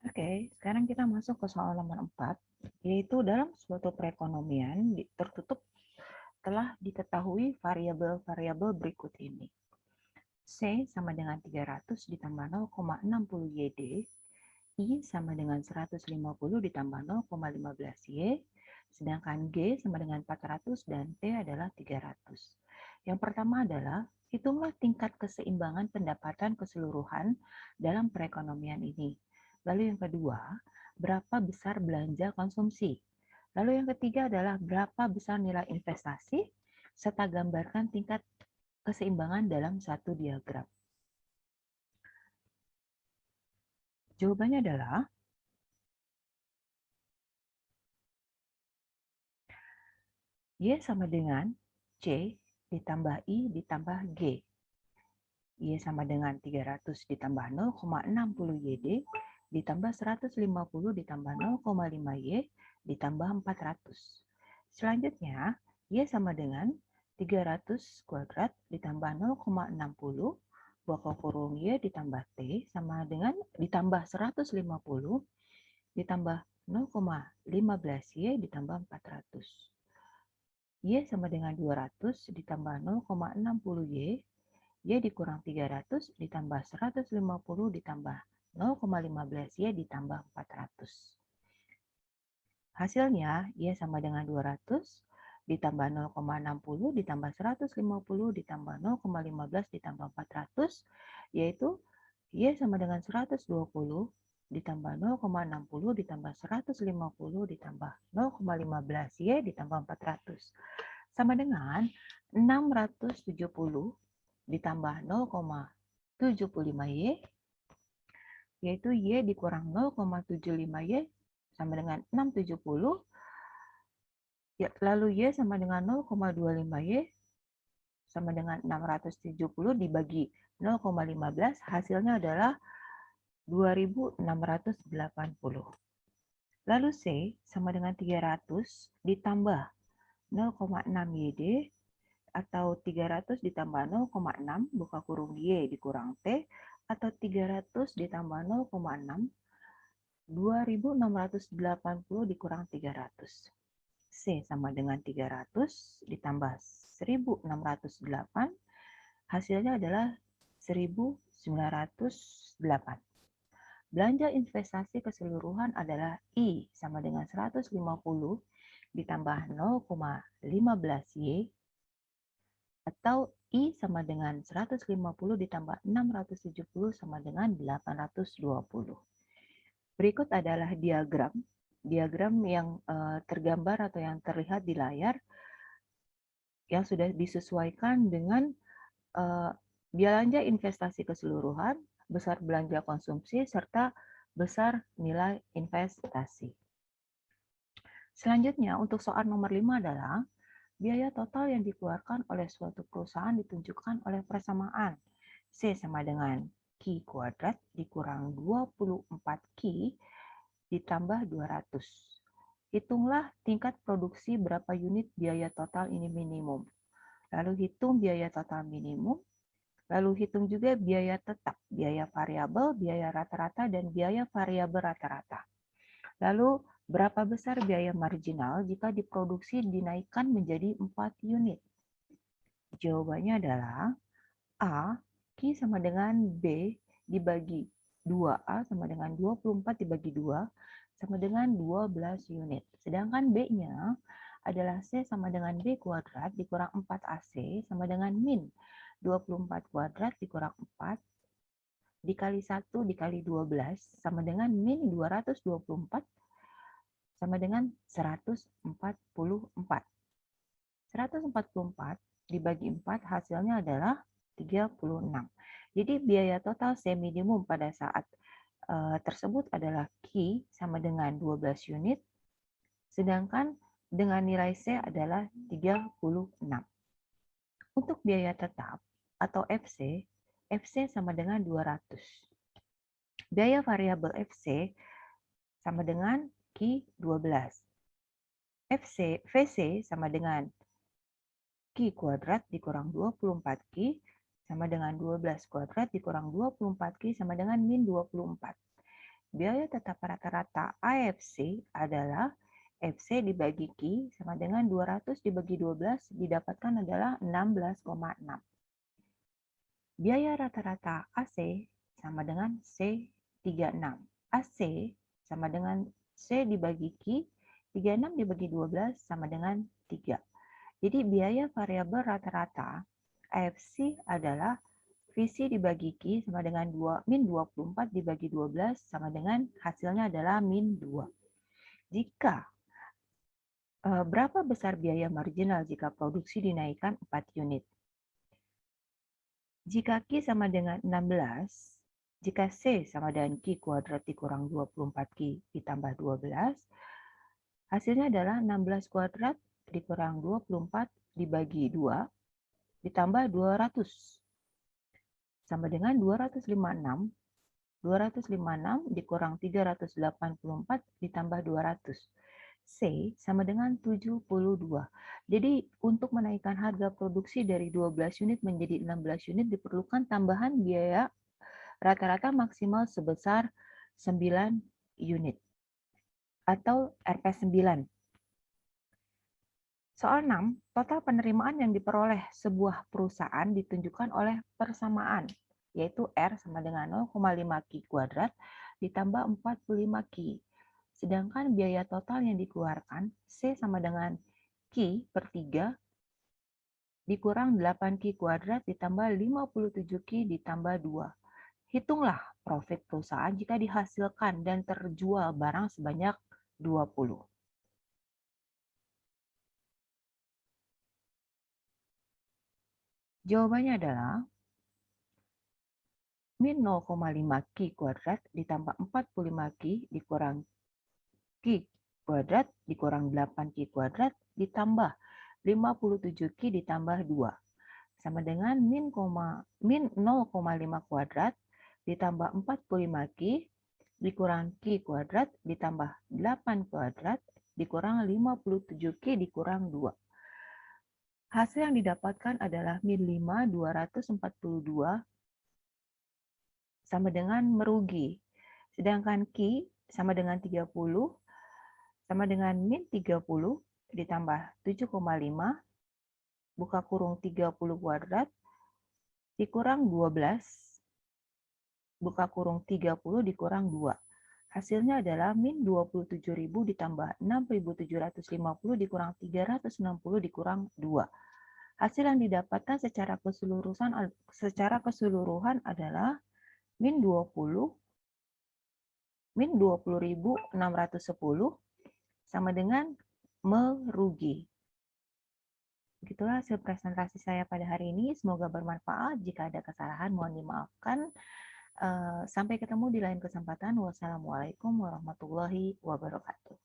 Oke, sekarang kita masuk ke soal nomor 4, yaitu dalam suatu perekonomian tertutup telah diketahui variabel-variabel berikut ini. C sama dengan 300 ditambah 0,60 YD, I sama dengan 150 ditambah 0,15 Y, sedangkan G sama dengan 400 dan T adalah 300. Yang pertama adalah, hitunglah tingkat keseimbangan pendapatan keseluruhan dalam perekonomian ini. Lalu yang kedua, berapa besar belanja konsumsi. Lalu yang ketiga adalah berapa besar nilai investasi, serta gambarkan tingkat keseimbangan dalam satu diagram. Jawabannya adalah Y sama dengan C ditambah I ditambah G. Y sama dengan 300 ditambah 0,60 YD ditambah 150 ditambah 0,5 Y ditambah 400. Selanjutnya, Y sama dengan 300 kuadrat ditambah 0,60 buka kurung Y ditambah T sama dengan ditambah 150 ditambah 0,15 Y ditambah 400. Y sama dengan 200 ditambah 0,60 Y, Y dikurang 300 ditambah 150 ditambah 0,15 Y ditambah 400. Hasilnya, Y sama dengan 200 ditambah 0,60 ditambah 150 ditambah 0,15 ditambah 400, yaitu Y sama dengan 120 ditambah 0,60 ditambah 150 ditambah 0,15 Y ditambah 400. Sama dengan 670 ditambah 0,75 Y, yaitu Y dikurang 0,75 Y sama dengan 670, lalu Y sama dengan 0,25 Y sama dengan 670 dibagi 0,15, hasilnya adalah 2680. Lalu C sama dengan 300 ditambah 0,6 YD atau 300 ditambah 0,6 buka kurung Y dikurang T atau 300 ditambah 0,6 2680 dikurang 300. C sama dengan 300 ditambah 1608, hasilnya adalah 1908. Belanja investasi keseluruhan adalah I sama dengan 150 ditambah 0,15 Y atau I sama dengan 150 ditambah 670 sama dengan 820. Berikut adalah diagram yang tergambar atau yang terlihat di layar yang sudah disesuaikan dengan belanja investasi keseluruhan, besar belanja konsumsi, serta besar nilai investasi. Selanjutnya, untuk soal nomor 5 adalah biaya total yang dikeluarkan oleh suatu perusahaan ditunjukkan oleh persamaan C sama dengan Q kuadrat dikurang 24 Q ditambah 200. Hitunglah tingkat produksi berapa unit biaya total ini minimum. Lalu hitung biaya total minimum. Lalu hitung juga biaya tetap, biaya variabel, biaya rata-rata, dan biaya variabel rata-rata. Lalu berapa besar biaya marginal jika diproduksi dinaikkan menjadi 4 unit? Jawabannya adalah A, Q sama dengan B dibagi 2A sama dengan 24 dibagi 2 sama dengan 12 unit. Sedangkan B-nya adalah C sama dengan B kuadrat dikurang 4AC sama dengan min 24 kuadrat dikurang 4 dikali 1 dikali 12 sama dengan min 224 sama dengan 144. 144 dibagi 4 hasilnya adalah 36. Jadi biaya total C minimum pada saat tersebut adalah Q sama dengan 12 unit, sedangkan dengan nilai C adalah 36. Untuk biaya tetap atau FC sama dengan 200. Biaya variabel FC sama dengan Q12. VC sama dengan Q kuadrat dikurang 24 Q sama dengan 12 kuadrat dikurang 24 Q sama dengan min 24. biaya tetap rata-rata AFC adalah FC dibagi Q sama dengan 200 dibagi 12 didapatkan adalah 16,6. Biaya rata-rata AC sama dengan C36. AC sama dengan C dibagi Q, 36 dibagi 12 sama dengan 3. Jadi biaya variabel rata-rata AFC adalah VC dibagi Q sama dengan min 24 dibagi 12 sama dengan hasilnya adalah min 2. Jika berapa besar biaya marginal jika produksi dinaikkan 4 unit? Jika Q sama dengan 16, jika C sama dengan Q kuadrat dikurang 24Q ditambah 12, hasilnya adalah 16 kuadrat dikurang 24 dibagi 2 ditambah 200. Sama dengan 256. 256 dikurang 384 ditambah 200. C sama dengan 72. Jadi untuk menaikkan harga produksi dari 12 unit menjadi 16 unit diperlukan tambahan biaya rata-rata maksimal sebesar 9 unit atau Rp9. Soal 6, total penerimaan yang diperoleh sebuah perusahaan ditunjukkan oleh persamaan, yaitu R sama dengan 0,5 Q kuadrat ditambah 45 Q. Sedangkan biaya total yang dikeluarkan C sama dengan Q per 3 dikurang 8 Q kuadrat ditambah 57 Q ditambah 2. Hitunglah profit perusahaan jika dihasilkan dan terjual barang sebanyak 20. Jawabannya adalah min 0,5 Q kuadrat ditambah 45 Q dikurang Q kuadrat dikurang 8 Q kuadrat ditambah 57 Q ditambah 2. Sama dengan min 0,5 kuadrat ditambah 45 Q dikurang Q kuadrat ditambah 8 kuadrat dikurang 57 Q dikurang 2. Hasil yang didapatkan adalah min 5, 242 sama dengan merugi. Sedangkan Q sama dengan 30 sama dengan min 30 ditambah 7,5 buka kurung 30 kuadrat dikurang 12 buka kurung 30 dikurang 2. Hasilnya adalah min 27.000 ditambah 6.750 dikurang 360 dikurang 2. Hasil yang didapatkan secara keseluruhan adalah min 20.610 sama dengan merugi. Begitulah hasil presentasi saya pada hari ini. Semoga bermanfaat. Jika ada kesalahan, mohon dimaafkan. Sampai ketemu di lain kesempatan. Wassalamualaikum warahmatullahi wabarakatuh.